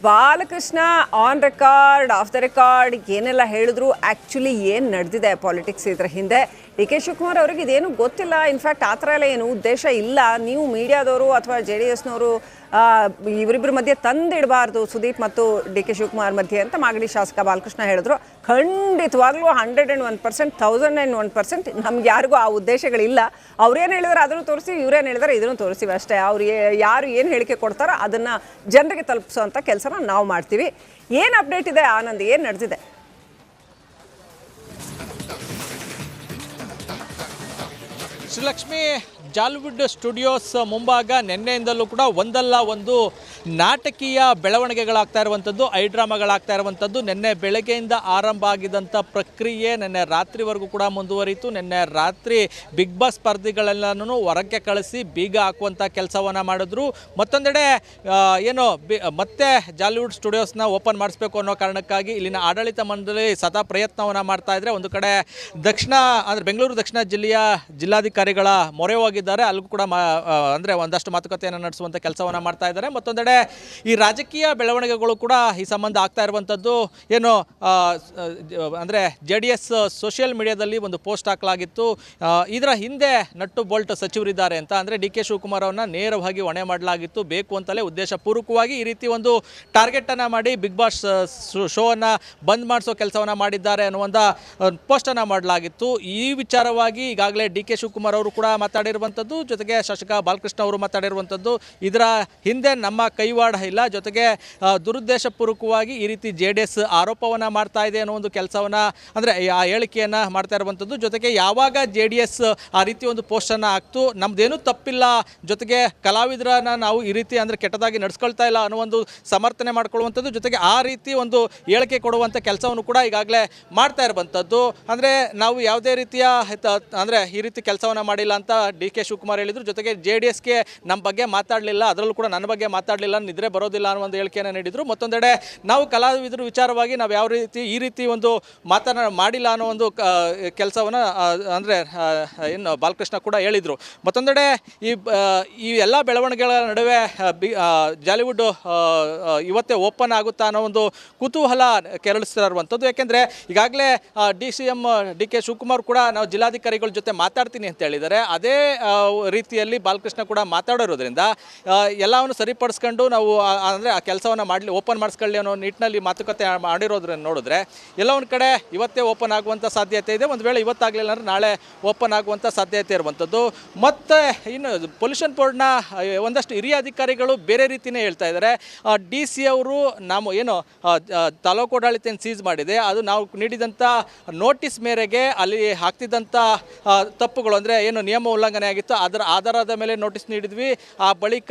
Balakrishna on record, of the record ಏನೆಲ್ಲ ಹೇಳಿದ್ರು, ಆ್ಯಕ್ಚುಲಿ ಏನು ನಡೆದಿದೆ ಪಾಲಿಟಿಕ್ಸ್ ಇದ್ರ ಹಿಂದೆ? DK ಶಿವಕುಮಾರ್ ಅವ್ರಿಗೆ ಇದೇನು ಗೊತ್ತಿಲ್ಲ, ಇನ್ಫ್ಯಾಕ್ಟ್ ಆ ಥರ ಎಲ್ಲ ಏನು ಉದ್ದೇಶ ಇಲ್ಲ, ನೀವು ಮೀಡಿಯಾದವರು ಅಥವಾ JDS-ನವರು ಇವರಿಬ್ಬರ ಮಧ್ಯೆ ತಂದಿಡಬಾರ್ದು ಸುದೀಪ್ ಮತ್ತು DK ಶಿವಕುಮಾರ್ ಮಧ್ಯೆ ಅಂತ ಮಾಗಡಿ ಶಾಸಕ ಬಾಲಕೃಷ್ಣ ಹೇಳಿದ್ರು. ಖಂಡಿತವಾಗ್ಲೂ 101%, 1001% ನಮ್ಗೆ ಯಾರಿಗೂ ಆ ಉದ್ದೇಶಗಳಿಲ್ಲ. ಅವ್ರೇನು ಹೇಳಿದ್ರೆ ಅದನ್ನು ತೋರಿಸಿ, ಇವ್ರೇನು ಹೇಳಿದ್ರೆ ಇದನ್ನು ತೋರಿಸ್ತೀವಿ ಅಷ್ಟೇ. ಅವ್ರು ಯಾರು ಏನು ಹೇಳಿಕೆ ಕೊಡ್ತಾರೋ ಅದನ್ನು ಜನರಿಗೆ ತಲುಪಿಸೋಂಥ ಕೆಲಸನ ನಾವು ಮಾಡ್ತೀವಿ. ಏನು ಅಪ್ಡೇಟ್ ಇದೆ ಆನಂದ್, ಏನು ನಡೆದಿದೆ? ಶ್ರೀಲಕ್ಷ್ಮಿ, ಜಾಲಿವುಡ್ ಸ್ಟುಡಿಯೋಸ್ ಮುಂಭಾಗ ನಿನ್ನೆಯಿಂದಲೂ ಕೂಡ ಒಂದಲ್ಲ ಒಂದು ನಾಟಕೀಯ ಬೆಳವಣಿಗೆಗಳಾಗ್ತಾ ಇರುವಂಥದ್ದು, ಐಡ್ರಾಮಾಗಳಾಗ್ತಾ ಇರುವಂಥದ್ದು. ನಿನ್ನೆ ಬೆಳಗ್ಗೆಯಿಂದ ಆರಂಭ ಆಗಿದ್ದಂಥ ಪ್ರಕ್ರಿಯೆ ನಿನ್ನೆ ರಾತ್ರಿವರೆಗೂ ಕೂಡ ಮುಂದುವರಿಯಿತು. ನಿನ್ನೆ ರಾತ್ರಿ ಬಿಗ್ ಬಾಸ್ ಸ್ಪರ್ಧಿಗಳೆಲ್ಲನೂ ಹೊರಗೆ ಕಳಿಸಿ ಬೀಗ ಹಾಕುವಂಥ ಕೆಲಸವನ್ನು ಮಾಡಿದ್ರು. ಮತ್ತೊಂದೆಡೆ ಏನು ಮತ್ತೆ ಜಾಲಿವುಡ್ ಸ್ಟುಡಿಯೋಸ್ನ ಓಪನ್ ಮಾಡಿಸ್ಬೇಕು ಅನ್ನೋ ಕಾರಣಕ್ಕಾಗಿ ಇಲ್ಲಿನ ಆಡಳಿತ ಮಂಡಳಿ ಸದಾ ಪ್ರಯತ್ನವನ್ನು ಮಾಡ್ತಾ ಇದ್ರೆ, ಒಂದು ಕಡೆ ಬೆಂಗಳೂರು ದಕ್ಷಿಣ ಜಿಲ್ಲೆಯ ಜಿಲ್ಲಾಧಿಕಾರಿಗಳ ಮೊರೆ ಹೋಗಿದ್ದಾರೆ, ಅಲ್ಲಿಗೂ ಕೂಡ ಅಂದರೆ ಒಂದಷ್ಟು ಮಾತುಕತೆಯನ್ನು ನಡೆಸುವಂಥ ಕೆಲಸವನ್ನು ಮಾಡ್ತಾ ಇದ್ದಾರೆ. ಮತ್ತೊಂದೆಡೆ ಈ ರಾಜಕೀಯ ಬೆಳವಣಿಗೆಗಳು ಕೂಡ ಈ ಸಂಬಂಧ ಆಗ್ತಾ ಇರುವಂಥದ್ದು. ಏನು ಅಂದರೆ JDS ಸೋಷಿಯಲ್ ಮೀಡಿಯಾದಲ್ಲಿ ಒಂದು ಪೋಸ್ಟ್ ಹಾಕಲಾಗಿತ್ತು, ಇದರ ಹಿಂದೆ ನಟ್ಟು ಬೋಲ್ಟ್ ಸಚಿವರಿದ್ದಾರೆ ಅಂತ. ಅಂದರೆ DK ಶಿವಕುಮಾರ್ ಅವರನ್ನ ನೇರವಾಗಿ ಹೊಣೆ ಮಾಡಲಾಗಿತ್ತು, ಬೇಕು ಅಂತಲೇ ಉದ್ದೇಶಪೂರ್ವಕವಾಗಿ ಈ ರೀತಿ ಒಂದು ಟಾರ್ಗೆಟನ್ನು ಮಾಡಿ ಬಿಗ್ ಬಾಸ್ ಶೋವನ್ನು ಬಂದ್ ಮಾಡಿಸೋ ಕೆಲಸವನ್ನು ಮಾಡಿದ್ದಾರೆ ಅನ್ನುವಂಥ ಪೋಸ್ಟನ್ನು ಮಾಡಲಾಗಿತ್ತು. ಈ ವಿಚಾರವಾಗಿ ಈಗಾಗಲೇ DK ಶಿವಕುಮಾರ್ ಅವರು ಕೂಡ ಮಾತಾಡಿರುವಂಥ ಇರುವಂಥದ್ದು, ಜೊತೆಗೆ ಶಾಸಕ ಬಾಲಕೃಷ್ಣ ಅವರು ಮಾತಾಡಿರುವಂಥದ್ದು. ಇದರ ಹಿಂದೆ ನಮ್ಮ ಕೈವಾಡ ಇಲ್ಲ, ಜೊತೆಗೆ ದುರುದ್ದೇಶಪೂರ್ವಕವಾಗಿ ಈ ರೀತಿ JDS ಆರೋಪವನ್ನು ಮಾಡ್ತಾ ಇದೆ ಅನ್ನೋ ಒಂದು ಕೆಲಸವನ್ನು, ಅಂದರೆ ಆ ಹೇಳಿಕೆಯನ್ನು ಮಾಡ್ತಾ ಇರುವಂಥದ್ದು. ಜೊತೆಗೆ ಯಾವಾಗ JDS ಆ ರೀತಿ ಒಂದು ಪೋಸ್ಟನ್ನು ಹಾಕ್ತು, ನಮ್ದೇನೂ ತಪ್ಪಿಲ್ಲ, ಜೊತೆಗೆ ಕಲಾವಿದರನ್ನ ನಾವು ಈ ರೀತಿ ಅಂದರೆ ಕೆಟ್ಟದಾಗಿ ನಡೆಸ್ಕೊಳ್ತಾ ಇಲ್ಲ ಅನ್ನೋ ಒಂದು ಸಮರ್ಥನೆ ಮಾಡ್ಕೊಳ್ಳುವಂಥದ್ದು, ಜೊತೆಗೆ ಆ ರೀತಿ ಒಂದು ಹೇಳಿಕೆ ಕೊಡುವಂಥ ಕೆಲಸವನ್ನು ಕೂಡ ಈಗಾಗಲೇ ಮಾಡ್ತಾ ಇರುವಂಥದ್ದು. ಅಂದರೆ ನಾವು ಯಾವುದೇ ರೀತಿಯ ಅಂದರೆ ಈ ರೀತಿ ಕೆಲಸವನ್ನು ಮಾಡಿಲ್ಲ ಅಂತ DK ಶಿವಕುಮಾರ್ ಹೇಳಿದರು. ಜೊತೆಗೆ JDSಗೆ ನಮ್ಮ ಬಗ್ಗೆ ಮಾತಾಡಲಿಲ್ಲ, ಅದರಲ್ಲೂ ಕೂಡ ನನ್ನ ಬಗ್ಗೆ ಮಾತಾಡಲಿಲ್ಲ, ನಿದ್ರೆ ಬರೋದಿಲ್ಲ ಅನ್ನೋ ಒಂದು ಹೇಳಿಕೆಯನ್ನು ನೀಡಿದರು. ಮತ್ತೊಂದೆಡೆ ನಾವು ಕಲಾವಿದರ ವಿಚಾರವಾಗಿ ನಾವು ಯಾವ ರೀತಿ ಈ ರೀತಿ ಒಂದು ಮಾಡಿಲ್ಲ ಅನ್ನೋ ಒಂದು ಕೆಲಸವನ್ನು ಅಂದರೆ ಏನು ಬಾಲಕೃಷ್ಣ ಕೂಡ ಹೇಳಿದರು. ಮತ್ತೊಂದೆಡೆ ಈ ಎಲ್ಲ ಬೆಳವಣಿಗೆಗಳ ನಡುವೆ ಜಾಲಿವುಡ್ ಇವತ್ತೇ ಓಪನ್ ಆಗುತ್ತಾ ಅನ್ನೋ ಒಂದು ಕುತೂಹಲ ಕೆರಳಿಸ್ತಾ ಇರುವಂಥದ್ದು. ಯಾಕೆಂದರೆ ಈಗಾಗಲೇ CM DK ಶಿವಕುಮಾರ್ ಕೂಡ ನಾವು ಜಿಲ್ಲಾಧಿಕಾರಿಗಳ ಜೊತೆ ಮಾತಾಡ್ತೀನಿ ಅಂತ ಹೇಳಿದ್ದಾರೆ. ಅದೇ ರೀತಿಯಲ್ಲಿ ಬಾಲಕೃಷ್ಣ ಕೂಡ ಮಾತಾಡೋದ್ರಿಂದ ಎಲ್ಲವನ್ನು ಸರಿಪಡಿಸ್ಕೊಂಡು ನಾವು ಅಂದರೆ ಆ ಕೆಲಸವನ್ನು ಓಪನ್ ಮಾಡಿಸ್ಕೊಳ್ಳಿ ಅನ್ನೋ ನಿಟ್ಟಿನಲ್ಲಿ ಮಾತುಕತೆ ಮಾಡಿರೋದ್ರಿಂದ ನೋಡಿದ್ರೆ ಎಲ್ಲ ಒಂದು ಕಡೆ ಇವತ್ತೇ ಓಪನ್ ಆಗುವಂಥ ಸಾಧ್ಯತೆ ಇದೆ. ಒಂದು ವೇಳೆ ಇವತ್ತಾಗಲಿಲ್ಲ ಅಂದರೆ ನಾಳೆ ಓಪನ್ ಆಗುವಂಥ ಸಾಧ್ಯತೆ ಇರುವಂಥದ್ದು. ಮತ್ತು ಇನ್ನು ಪೊಲ್ಯೂಷನ್ ಬೋರ್ಡ್ನ ಒಂದಷ್ಟು ಹಿರಿಯ ಅಧಿಕಾರಿಗಳು ಬೇರೆ ರೀತಿಯೇ ಹೇಳ್ತಾ ಇದ್ದಾರೆ. DC ಅವರು ನಾವು ಏನು ತಾಲೂಕು ಆಡಳಿತ ಸೀಸ್ ಮಾಡಿದೆ, ಅದು ನಾವು ನೀಡಿದಂಥ ನೋಟಿಸ್ ಮೇರೆಗೆ ಅಲ್ಲಿ ಆಗ್ತಿದ್ದಂಥ ತಪ್ಪುಗಳು ಅಂದರೆ ಏನು ನಿಯಮ ಉಲ್ಲಂಘನೆ ಆಗಿತ್ತು ಅದರ ಆಧಾರದ ಮೇಲೆ ನೋಟಿಸ್ ನೀಡಿದ್ವಿ. ಆ ಬಳಿಕ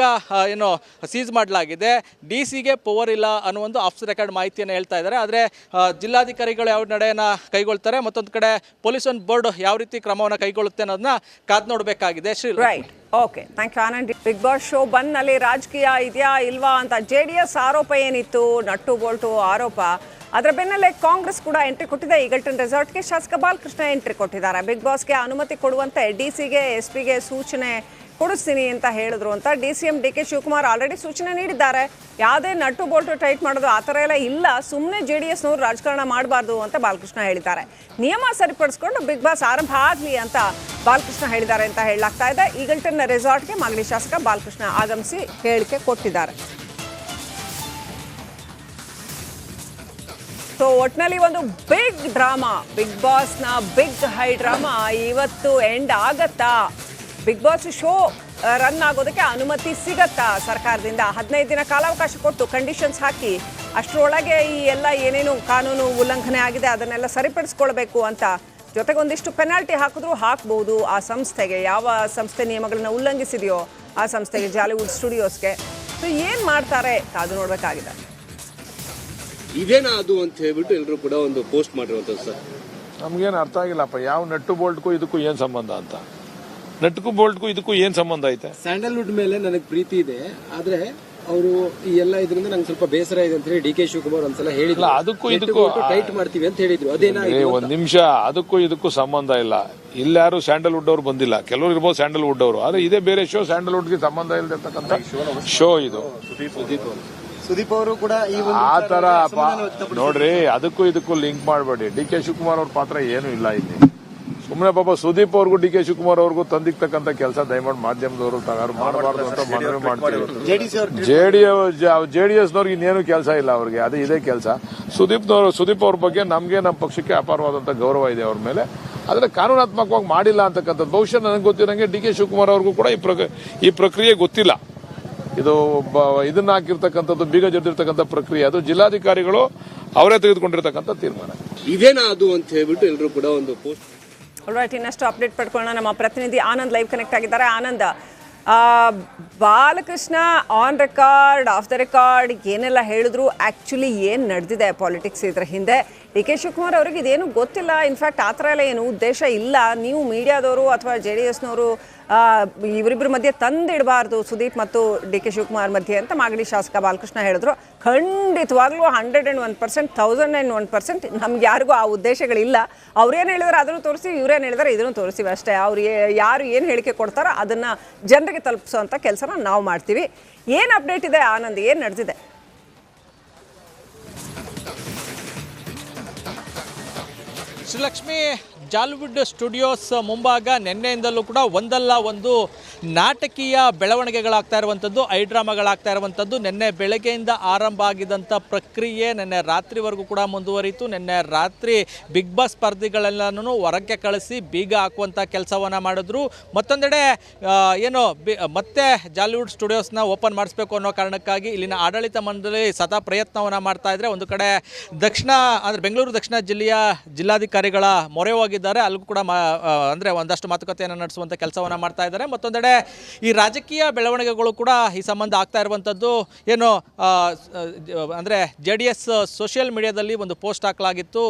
ಏನು ಸೀಸ್ ಮಾಡಲಾಗಿದೆ. DCಗೆ ಪವರ್ ಇಲ್ಲ ಅನ್ನೋ ಒಂದು ಆಫ್ ದ ರೆಕಾರ್ಡ್ ಮಾಹಿತಿಯನ್ನು ಹೇಳ್ತಾ ಇದ್ದಾರೆ. ಆದರೆ ಜಿಲ್ಲಾಧಿಕಾರಿಗಳು ಯಾವ ನಡೆಯನ್ನು ಕೈಗೊಳ್ತಾರೆ, ಮತ್ತೊಂದು ಕಡೆ ಪೊಲ್ಯೂಷನ್ ಬೋರ್ಡ್ ಯಾವ ರೀತಿ ಕ್ರಮವನ್ನು ಕೈಗೊಳ್ಳುತ್ತೆ ಅನ್ನೋದನ್ನ ಕಾದು ನೋಡಬೇಕಾಗಿದೆ. Right, okay, thank you Anand. Bigg Boss show ಬಂದ್ನಲ್ಲಿ ರಾಜಕೀಯ ಇದೆಯಾ ಇಲ್ವಾ ಅಂತ JDS ಆರೋಪ ಏನಿತ್ತು, ನಟ್ಟು ಬೋಲ್ಟು ಆರೋಪ, ಅದರ ಬೆನ್ನಲ್ಲೇ ಕಾಂಗ್ರೆಸ್ ಕೂಡ ಎಂಟ್ರಿ ಕೊಟ್ಟಿದೆ. ಈಗಲ್ಟನ್ ರೆಸಾರ್ಟ್ಗೆ ಶಾಸಕ ಬಾಲಕೃಷ್ಣ ಎಂಟ್ರಿ ಕೊಟ್ಟಿದ್ದಾರೆ. ಬಿಗ್ ಬಾಸ್ಗೆ ಅನುಮತಿ ಕೊಡುವಂತೆ DCಗೆ SP ಗೆ ಸೂಚನೆ ಕೊಡಿಸ್ತೀನಿ ಅಂತ ಹೇಳಿದ್ರು ಅಂತ CM DK ಶಿವಕುಮಾರ್ ಆಲ್ರೆಡಿ ಸೂಚನೆ ನೀಡಿದ್ದಾರೆ. ಯಾವುದೇ ನಟ್ಟು ಬೋಲ್ಟು ಟೈಟ್ ಮಾಡೋದು ಆ ಥರ ಎಲ್ಲ ಇಲ್ಲ, ಸುಮ್ಮನೆ JDSನವರು ರಾಜಕಾರಣ ಮಾಡಬಾರ್ದು ಅಂತ ಬಾಲಕೃಷ್ಣ ಹೇಳಿದ್ದಾರೆ. ನಿಯಮ ಸರಿಪಡಿಸ್ಕೊಂಡು ಬಿಗ್ ಬಾಸ್ ಆರಂಭ ಆಗಲಿ ಅಂತ ಬಾಲಕೃಷ್ಣ ಹೇಳಿದ್ದಾರೆ ಅಂತ ಹೇಳಲಾಗ್ತಾ ಇದೆ. ಈಗಲ್ಟನ್ ರೆಸಾರ್ಟ್ಗೆ ಮಾಗಡಿ ಶಾಸಕ ಬಾಲಕೃಷ್ಣ ಆಗಮಿಸಿ ಹೇಳಿಕೆ ಕೊಟ್ಟಿದ್ದಾರೆ. ಸೊ ಒಟ್ಟಿನಲ್ಲಿ ಒಂದು ಬಿಗ್ ಡ್ರಾಮಾ, ಬಿಗ್ ಬಾಸ್ನ ಬಿಗ್ ಹೈ ಡ್ರಾಮಾ ಇವತ್ತು ಎಂಡ್ ಆಗತ್ತಾ? ಬಿಗ್ ಬಾಸ್ ಶೋ ರನ್ ಆಗೋದಕ್ಕೆ ಅನುಮತಿ ಸಿಗತ್ತಾ ಸರ್ಕಾರದಿಂದ? 15 ದಿನ ಕಾಲಾವಕಾಶ ಕೊಟ್ಟು ಕಂಡೀಷನ್ಸ್ ಹಾಕಿ ಅಷ್ಟರೊಳಗೆ ಈ ಎಲ್ಲ ಏನೇನು ಕಾನೂನು ಉಲ್ಲಂಘನೆ ಆಗಿದೆ ಅದನ್ನೆಲ್ಲ ಸರಿಪಡಿಸ್ಕೊಳ್ಬೇಕು ಅಂತ, ಜೊತೆಗೆ ಒಂದಿಷ್ಟು ಪೆನಾಲ್ಟಿ ಹಾಕ್ಬೋದು ಆ ಸಂಸ್ಥೆಗೆ, ಯಾವ ಸಂಸ್ಥೆ ನಿಯಮಗಳನ್ನ ಉಲ್ಲಂಘಿಸಿದೆಯೋ ಆ ಸಂಸ್ಥೆಗೆ, ಜಾಲಿವುಡ್ ಸ್ಟುಡಿಯೋಸ್ಗೆ. ಸೊ ಏನು ಮಾಡ್ತಾರೆ ಕಾದು ನೋಡಬೇಕಾಗಿದೆ. ಇದೇನಾ ಅದು ಅಂತ ಹೇಳ್ಬಿಟ್ಟು ಎಲ್ಲರೂ ಕೂಡ ಒಂದು ಪೋಸ್ಟ್ ಮಾಡಿರುವಂಥದ್ದು. ಸರ್ ನಮ್ಗೇನು ಅರ್ಥ ಆಗಿಲ್ಲಪ್ಪ, ಯಾವ ನಟ್ಟು ಬೋಲ್ಟ್ಗೂ ಇದಕ್ಕೂ ಏನು ಸಂಬಂಧ ಅಂತ. ನಟ್ಗೂ ಬೋಲ್ಟ್ಗೂ ಇದಕ್ಕೂ ಏನು ಸಂಬಂಧ ಐತೆ? ಸ್ಯಾಂಡಲ್ವುಡ್ ಮೇಲೆ ನನಗೆ ಪ್ರೀತಿ ಇದೆ, ಆದ್ರೆ ಅವರು ಈ ಎಲ್ಲ ಇದರಿಂದ ನಂಗೆ ಸ್ವಲ್ಪ ಬೇಸರ ಇದೆ ಅಂತ ಹೇಳಿ DK ಶಿವಕುಮಾರ್ ಒಂದ್ಸಲ ಹೇಳಿದ್ರು. ಅದಕ್ಕೂ ಇದಕ್ಕೂ ಟೈಟ್ ಮಾಡ್ತೀವಿ ಅಂತ ಹೇಳಿದ್ರು. ಅದೇನಾಗಿದೆ? ಒಂದ್ ನಿಮಿಷ, ಅದಕ್ಕೂ ಇದಕ್ಕೂ ಸಂಬಂಧ ಇಲ್ಲ. ಇಲ್ಲಾರು ಸ್ಯಾಂಡಲ್ವುಡ್ ಅವ್ರು ಬಂದಿಲ್ಲ, ಕೆಲವರು ಇರ್ಬೋದು ಸ್ಯಾಂಡಲ್ವುಡ್ ಅವರು, ಆದ್ರೆ ಇದೇ ಬೇರೆ ಶೋ. ಸ್ಯಾಂಡಲ್ವುಡ್ಗೆ ಸಂಬಂಧ ಇಲ್ಲದಿರ್ತಕ್ಕಂಥ ಶೋ ಇದು. ಸುದೀಪ್ ಅವರು ಕೂಡ ಆ ತರ ನೋಡ್ರಿ, ಅದಕ್ಕೂ ಇದಕ್ಕೂ ಲಿಂಕ್ ಮಾಡಬೇಡಿ. DK ಶಿವಕುಮಾರ್ ಅವ್ರ ಪಾತ್ರ ಏನು ಇಲ್ಲ ಇಲ್ಲಿ. ಸುಮ್ಮನೆ ಪಾಪ ಸುದೀಪ್ ಅವ್ರಿಗೂ DK ಶಿವಕುಮಾರ್ ಅವ್ರಿಗೂ ತಂದಿಕ್ತಕ್ಕಂಥ ಕೆಲಸ ದಯಮಾಡಿ ಮಾಧ್ಯಮದವರು ಮಾಡಬಾರ್ದು ಅಂತ ಮನವಿ ಮಾಡ್ತೀವಿ. JDSನವ್ರಿಗೆ ಇನ್ನೇನು ಕೆಲಸ ಇಲ್ಲ ಅವ್ರಿಗೆ, ಅದು ಇದೇ ಕೆಲಸ. ಸುದೀಪ್ ಅವ್ರ ಬಗ್ಗೆ ನಮ್ಗೆ ನಮ್ಮ ಪಕ್ಷಕ್ಕೆ ಅಪಾರವಾದಂತ ಗೌರವ ಇದೆ ಅವ್ರ ಮೇಲೆ. ಆದ್ರೆ ಕಾನೂನಾತ್ಮಕವಾಗಿ ಮಾಡಿಲ್ಲ ಅಂತಕ್ಕಂಥದ್ದು ಬಹುಶಃ ನನಗೆ ಗೊತ್ತಿರಂಗೆ DK ಶಿವಕುಮಾರ್ ಅವ್ರಿಗೂ ಕೂಡ ಈ ಪ್ರಕ್ರಿಯೆ ಗೊತ್ತಿಲ್ಲ. ಇದು ಇದನ್ನ ಹಾಕಿರ್ತಕ್ಕಂಥದ್ದು, ಬೀಗ ಜಡಿರ್ತಕ್ಕಂಥ ಪ್ರಕ್ರಿಯೆ, ಅದು ಜಿಲ್ಲಾಧಿಕಾರಿಗಳು ಅವರೇ ತೆಗೆದುಕೊಂಡಿರ್ತಕ್ಕಂಥ ತೀರ್ಮಾನ. ಇದೇನಾ ಅದು ಅಂತ ಹೇಳ್ಬಿಟ್ಟು ಎಲ್ಲರೂ ಕೂಡ ಒಂದು ಪೋಸ್ಟ್. ಆಲ್ರೈಟ್, ಇನ್ನಷ್ಟು ಅಪ್ಡೇಟ್ ಪಡ್ಕೊಳ್ಳೋಣ. ನಮ್ಮ ಪ್ರತಿನಿಧಿ ಆನಂದ್ ಲೈವ್ ಕನೆಕ್ಟ್ ಆಗಿದ್ದಾರೆ. Anand, Balakrishna on record, of the record ಏನೆಲ್ಲ ಹೇಳಿದ್ರು, ಆ್ಯಕ್ಚುಲಿ ಏನು ನಡೆದಿದೆ ಪಾಲಿಟಿಕ್ಸ್ ಇದ್ರ ಹಿಂದೆ? DK ಶಿವಕುಮಾರ್ ಅವ್ರಿಗೆ ಇದೇನು ಗೊತ್ತಿಲ್ಲ, ಇನ್ಫ್ಯಾಕ್ಟ್ ಆ ಥರ ಎಲ್ಲ ಏನು ಉದ್ದೇಶ ಇಲ್ಲ, ನೀವು ಮೀಡಿಯಾದವರು ಅಥವಾ JDSನವರು ಇವರಿಬ್ಬರ ಮಧ್ಯೆ ತಂದಿಡಬಾರ್ದು ಸುದೀಪ್ ಮತ್ತು DK ಶಿವಕುಮಾರ್ ಮಧ್ಯೆ ಅಂತ ಮಾಗಡಿ ಶಾಸಕ ಬಾಲಕೃಷ್ಣ ಹೇಳಿದ್ರು. ಖಂಡಿತವಾಗ್ಲೂ 101%, 1001% ನಮ್ಗೆ ಯಾರಿಗೂ ಆ ಉದ್ದೇಶಗಳಿಲ್ಲ. ಅವ್ರೇನು ಹೇಳಿದಾರೆ ಅದನ್ನು ತೋರಿಸಿ, ಇವ್ರೇನು ಹೇಳಿದಾರೆ ಇದನ್ನು ತೋರಿಸ್ತೀವಿ ಅಷ್ಟೇ. ಅವ್ರು ಯಾರು ಏನು ಹೇಳಿಕೆ ಕೊಡ್ತಾರೋ ಅದನ್ನು ಜನರಿಗೆ ತಲುಪಿಸೋಂಥ ಕೆಲಸನ ನಾವು ಮಾಡ್ತೀವಿ. ಏನು ಅಪ್ಡೇಟ್ ಇದೆ ಆನಂದ್, ಏನು ನಡೆದಿದೆ? ಶ್ರೀಲಕ್ಷ್ಮಿ, ಜಾಲಿವುಡ್ ಸ್ಟುಡಿಯೋಸ್ ಮುಂಭಾಗ ನಿನ್ನೆಯಿಂದಲೂ ಕೂಡ ಒಂದಲ್ಲ ಒಂದು ನಾಟಕೀಯ ಬೆಳವಣಿಗೆಗಳಾಗ್ತಾ ಇರುವಂಥದ್ದು, ಐಡ್ರಾಮಾಗಳಾಗ್ತಾ ಇರುವಂಥದ್ದು. ನಿನ್ನೆ ಬೆಳಗ್ಗೆಯಿಂದ ಆರಂಭ ಆಗಿದ್ದಂಥ ಪ್ರಕ್ರಿಯೆ ನಿನ್ನೆ ರಾತ್ರಿವರೆಗೂ ಕೂಡ ಮುಂದುವರಿಯಿತು. ನಿನ್ನೆ ರಾತ್ರಿ ಬಿಗ್ ಬಾಸ್ ಸ್ಪರ್ಧಿಗಳೆಲ್ಲನೂ ಹೊರಗೆ ಕಳಿಸಿ ಬೀಗ ಹಾಕುವಂಥ ಕೆಲಸವನ್ನು ಮಾಡಿದ್ರು. ಮತ್ತೊಂದೆಡೆ ಮತ್ತೆ ಜಾಲಿವುಡ್ ಸ್ಟುಡಿಯೋಸ್ನ ಓಪನ್ ಮಾಡಿಸ್ಬೇಕು ಅನ್ನೋ ಕಾರಣಕ್ಕಾಗಿ ಇಲ್ಲಿನ ಆಡಳಿತ ಮಂಡಳಿ ಸದಾ ಪ್ರಯತ್ನವನ್ನು ಮಾಡ್ತಾ ಇದ್ರೆ, ಒಂದು ಕಡೆ ಬೆಂಗಳೂರು ದಕ್ಷಿಣ ಜಿಲ್ಲೆಯ ಜಿಲ್ಲಾಧಿಕಾರಿಗಳ ಮೊರೆ ಹೋಗಿದ್ದಾರೆ. ಅಲ್ಲಿಗೂ ಕೂಡ ಒಂದಷ್ಟು ಮಾತುಕತೆಯನ್ನು ನಡೆಸುವಂಥ ಕೆಲಸವನ್ನು ಮಾಡ್ತಾ ಇದ್ದಾರೆ. ಮತ್ತೊಂದೆಡೆ ಈ ರಾಜಕೀಯ ಬೆಳವಣಿಗೆಗಳು ಕೂಡ ಈ ಸಂಬಂಧ ಆಗ್ತಾ ಇರುವಂಥದ್ದು. JDS ಸೋಷಿಯಲ್ ಮೀಡಿಯಾದಲ್ಲಿ ಒಂದು ಪೋಸ್ಟ್ ಹಾಕಲಾಗಿತ್ತು.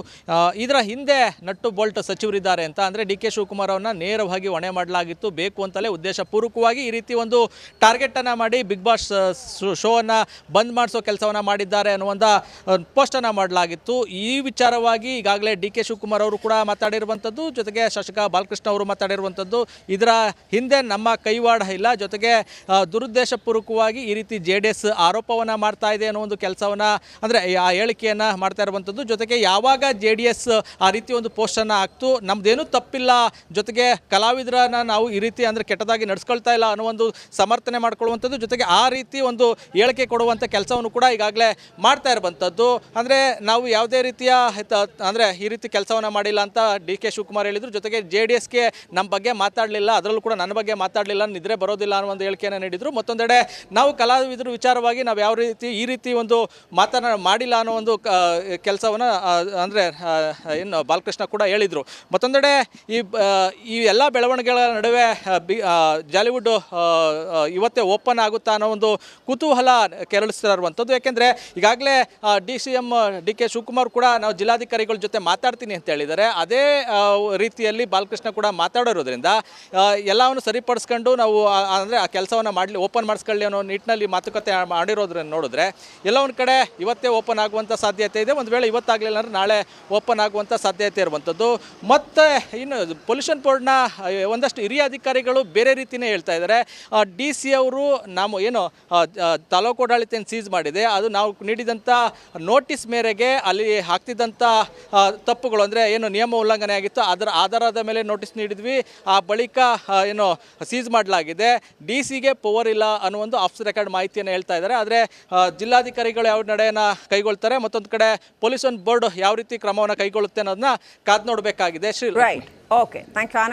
ಇದರ ಹಿಂದೆ ನಟ್ಟು ಬೋಲ್ಟ್ ಸಚಿವರಿದ್ದಾರೆ ಅಂತ, DK ಶಿವಕುಮಾರ್ ಅವರನ್ನ ನೇರವಾಗಿ ಹೊಣೆ ಮಾಡಲಾಗಿತ್ತು. ಬೇಕು ಅಂತಲೇ ಉದ್ದೇಶಪೂರ್ವಕವಾಗಿ ಈ ರೀತಿ ಒಂದು ಟಾರ್ಗೆಟ್ ಅನ್ನ ಮಾಡಿ ಬಿಗ್ ಬಾಸ್ ಶೋ ಅನ್ನ ಬಂದ್ ಮಾಡಿಸೋ ಕೆಲಸವನ್ನ ಮಾಡಿದ್ದಾರೆ ಅನ್ನುವಂಥ ಪೋಸ್ಟ್ ಅನ್ನ ಮಾಡಲಾಗಿತ್ತು. ಈ ವಿಚಾರವಾಗಿ ಈಗಾಗಲೇ DK ಶಿವಕುಮಾರ್ ಅವರು ಕೂಡ ಮಾತಾಡಿರುವಂಥದ್ದು, ಜೊತೆಗೆ ಶಾಸಕ ಬಾಲಕೃಷ್ಣ ಅವರು ಮಾತಾಡಿರುವಂಥದ್ದು. ಇದರ ಹಿಂದೆ ನಮ್ಮ ಕೈವಾಡ ಇಲ್ಲ, ಜೊತೆಗೆ ದುರುದ್ದೇಶಪೂರ್ವಕವಾಗಿ ಈ ರೀತಿ JDS ಆರೋಪವನ್ನು ಮಾಡ್ತಾ ಇದೆ ಅನ್ನೋ ಒಂದು ಕೆಲಸವನ್ನು ಆ ಹೇಳಿಕೆಯನ್ನು ಮಾಡ್ತಾ ಇರುವಂಥದ್ದು. ಜೊತೆಗೆ ಯಾವಾಗ JDS ಆ ರೀತಿ ಒಂದು ಪೋಸ್ಟನ್ನು ಹಾಕ್ತು, ನಮ್ದೇನೂ ತಪ್ಪಿಲ್ಲ, ಜೊತೆಗೆ ಕಲಾವಿದರನ್ನ ನಾವು ಈ ರೀತಿ ಕೆಟ್ಟದಾಗಿ ನಡ್ಸ್ಕೊಳ್ತಾ ಇಲ್ಲ ಅನ್ನೋ ಒಂದು ಸಮರ್ಥನೆ ಮಾಡ್ಕೊಳ್ಳುವಂಥದ್ದು, ಜೊತೆಗೆ ಆ ರೀತಿ ಒಂದು ಹೇಳಿಕೆ ಕೊಡುವಂಥ ಕೆಲಸವನ್ನು ಕೂಡ ಈಗಾಗಲೇ ಮಾಡ್ತಾ ಇರುವಂಥದ್ದು. ನಾವು ಯಾವುದೇ ರೀತಿಯ ಈ ರೀತಿ ಕೆಲಸವನ್ನು ಮಾಡಿಲ್ಲ ಅಂತ DK ಶಿವಕುಮಾರ್ ಹೇಳಿದ್ರು. ಜೊತೆಗೆ JDSಗೆ ನಮ್ಮ ಬಗ್ಗೆ ಮಾತಾಡಲಿಲ್ಲ, ಅದರಲ್ಲೂ ಕೂಡ ನನ್ನ ಬಗ್ಗೆ ಮಾತಾಡಲಿಲ್ಲ, ನಿದ್ರೆ ಬರೋದಿಲ್ಲ ಅನ್ನೋ ಒಂದು ಹೇಳಿಕೆಯನ್ನು ನೀಡಿದರು. ಮತ್ತೊಂದೆಡೆ ನಾವು ಕಲಾವಿದರು ವಿಚಾರವಾಗಿ ನಾವು ಯಾವ ರೀತಿ ಈ ರೀತಿ ಒಂದು ಮಾಡಿಲ್ಲ ಅನ್ನೋ ಒಂದು ಕೆಲಸವನ್ನು ಬಾಲಕೃಷ್ಣ ಕೂಡ ಹೇಳಿದರು. ಮತ್ತೊಂದೆಡೆ ಈ ಎಲ್ಲ ಬೆಳವಣಿಗೆಗಳ ನಡುವೆ ಜಾಲಿವುಡ್ ಇವತ್ತೇ ಓಪನ್ ಆಗುತ್ತಾ ಅನ್ನೋ ಒಂದು ಕುತೂಹಲ ಕೆರಳಿಸ್ತಿರುವಂಥದ್ದು. ಯಾಕೆಂದರೆ ಈಗಾಗಲೇ CM DK ಶಿವಕುಮಾರ್ ಕೂಡ ನಾವು ಜಿಲ್ಲಾಧಿಕಾರಿಗಳ ಜೊತೆ ಮಾತಾಡ್ತೀನಿ ಅಂತ ಹೇಳಿದ್ದಾರೆ. ಅದೇ ರೀತಿಯಲ್ಲಿ ಬಾಲಕೃಷ್ಣ ಕೂಡ ಮಾತಾಡೋದ್ರಿಂದ ಎಲ್ಲವನ್ನು ಸರಿಪಡಿಸ್ಕೊಂಡು ನಾವು ಆ ಕೆಲಸವನ್ನು ಓಪನ್ ಮಾಡಿಸ್ಕೊಳ್ಳಿ ಅನ್ನೋ ನಿಟ್ಟಿನಲ್ಲಿ ಮಾತುಕತೆ ಮಾಡಿರೋದ್ರಿಂದ ನೋಡಿದ್ರೆ ಎಲ್ಲ ಒಂದು ಕಡೆ ಇವತ್ತೇ ಓಪನ್ ಆಗುವಂಥ ಸಾಧ್ಯತೆ ಇದೆ. ಒಂದು ವೇಳೆ ಇವತ್ತಾಗಲಿಲ್ಲ ಅಂದರೆ ನಾಳೆ ಓಪನ್ ಆಗುವಂಥ ಸಾಧ್ಯತೆ ಇರುವಂಥದ್ದು. ಮತ್ತು ಇನ್ನು ಪೊಲ್ಯೂಷನ್ ಬೋರ್ಡ್ನ ಒಂದಷ್ಟು ಹಿರಿಯ ಅಧಿಕಾರಿಗಳು ಬೇರೆ ರೀತಿಯೇ ಹೇಳ್ತಾ ಇದ್ದಾರೆ. DC ಅವರು ತಾಲೂಕು ಆಡಳಿತ ಸೀಸ್ ಮಾಡಿದೆ, ಅದು ನಾವು ನೀಡಿದಂಥ ನೋಟಿಸ್ ಮೇರೆಗೆ ಅಲ್ಲಿ ಆಗ್ತಿದ್ದಂಥ ತಪ್ಪುಗಳು ನಿಯಮ ಉಲ್ಲಂಘನೆ ಆಗಿತ್ತು, ಅದರ ಆಧಾರದ ಮೇಲೆ ನೋಟಿಸ್ ನೀಡಿದ್ವಿ. ಆ ಬಳಿಕ ಸೀಸ್ ಮಾಡಲಾಗಿದೆ. DCಗೆ ಪವರ್ ಇಲ್ಲ ಅನ್ನೋ ಒಂದು ಆಫ್ ದ ರೆಕಾರ್ಡ್ ಮಾಹಿತಿಯನ್ನು ಹೇಳ್ತಾ ಇದ್ದಾರೆ. ಆದರೆ ಜಿಲ್ಲಾಧಿಕಾರಿಗಳು ಯಾವ ನಡೆಯನ್ನು ಕೈಗೊಳ್ತಾರೆ, ಮತ್ತೊಂದು ಕಡೆ ಪೊಲ್ಯೂಷನ್ ಬೋರ್ಡ್ ಯಾವ ರೀತಿ ಕ್ರಮವನ್ನು ಕೈಗೊಳ್ಳುತ್ತೆ ಅನ್ನೋದನ್ನ ಕಾದು ನೋಡಬೇಕಾಗಿದೆ. Right, okay, thank you Anand.